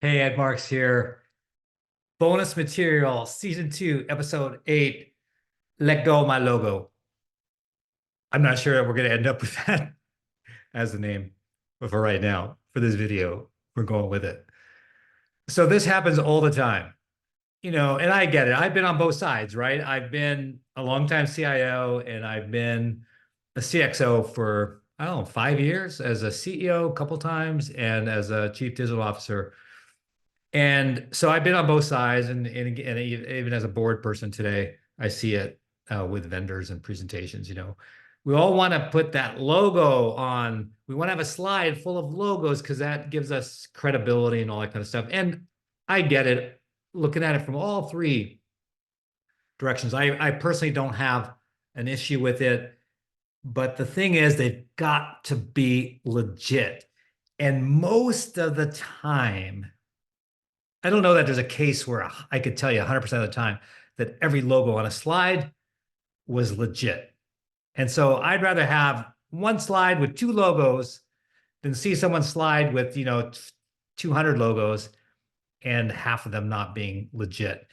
Hey, Ed Marks here. Bonus material, season 2, episode 8. Let go of my logo. I'm not sure that we're going to end up with that as the name, but for right now, for this video, we're going with it. So this happens all the time, and I get it. I've been on both sides, right? I've been a longtime CIO and I've been a CxO for, I don't know, 5 years as a CEO a couple times and as a chief digital officer. And so I've been on both sides, and even as a board person today, I see it with vendors and presentations. We all want to put that logo on. We want to have a slide full of logos because that gives us credibility and all that kind of stuff. And I get it, looking at it from all three directions. I personally don't have an issue with it, but the thing is, they've got to be legit. And most of the time, I don't know that there's a case where I could tell you 100% of the time that every logo on a slide was legit. And so I'd rather have one slide with two logos than see someone slide with, 200 logos and half of them not being legit.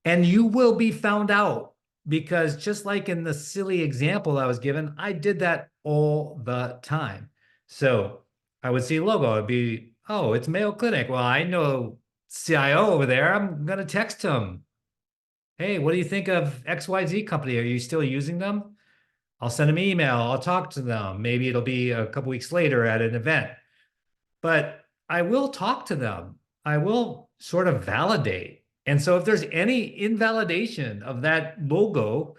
And you will be found out because just like in the silly example I was given, I did that all the time. So I would see a logo, it'd be, oh, it's Mayo Clinic. Well, I know CIO over there. I'm going to text him. Hey, what do you think of XYZ company? Are you still using them? I'll send them an email. I'll talk to them. Maybe it'll be a couple weeks later at an event, but I will talk to them. I will sort of validate. And so if there's any invalidation of that logo,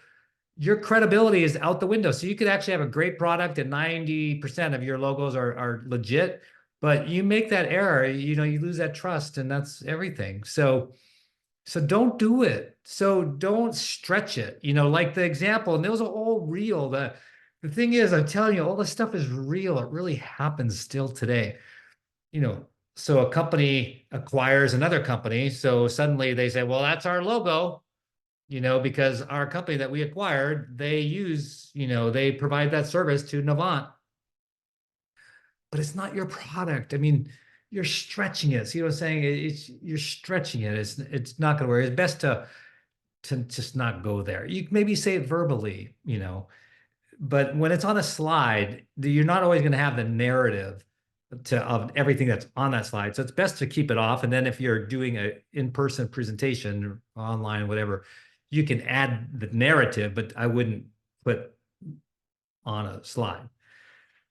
your credibility is out the window. So you could actually have a great product and 90% of your logos are legit, but you make that error, you lose that trust, and that's everything. So don't do it. So don't stretch it. Like the example, and those are all real. The thing is, I'm telling you, all this stuff is real. It really happens still today. You know, so a company acquires another company. So suddenly they say, well, that's our logo, because our company that we acquired, they provide that service to Navant, but it's not your product. I mean, you're stretching it. See what I'm saying? You're stretching it. It's not going to work. It's best to just not go there. You maybe say it verbally, but when it's on a slide, you're not always going to have the narrative of everything that's on that slide. So it's best to keep it off. And then if you're doing a in-person presentation or online, whatever, you can add the narrative, but I wouldn't put on a slide.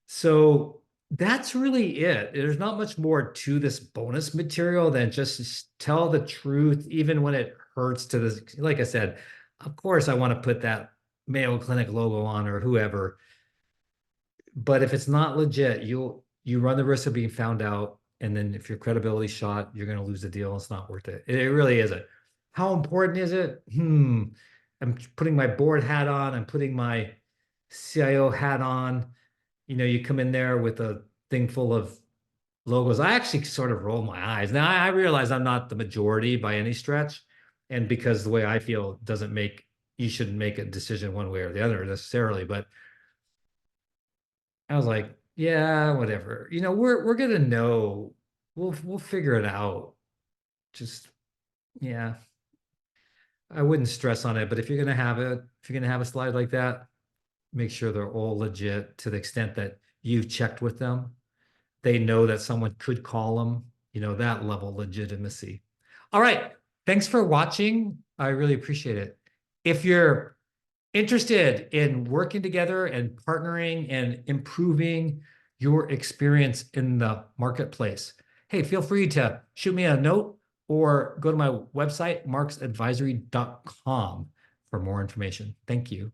So that's really it. There's not much more to this bonus material than just tell the truth, even when it hurts to this. Like I said, of course, I want to put that Mayo Clinic logo on or whoever. But if it's not legit, you run the risk of being found out. And then if your credibility's shot, you're going to lose the deal. It's not worth it. It really isn't. How important is it? I'm putting my board hat on. I'm putting my CIO hat on. You come in there with a thing full of logos. I actually sort of roll my eyes. Now I realize I'm not the majority by any stretch. And because the way I feel doesn't make, you shouldn't make a decision one way or the other necessarily. But I was like, yeah, whatever. We're gonna know. We'll figure it out. Just yeah. I wouldn't stress on it, but if you're gonna have it, if you're gonna have a slide like that, make sure they're all legit to the extent that you've checked with them. They know that someone could call them, that level of legitimacy. All right. Thanks for watching. I really appreciate it. If you're interested in working together and partnering and improving your experience in the marketplace, hey, feel free to shoot me a note or go to my website, marksadvisory.com, for more information. Thank you.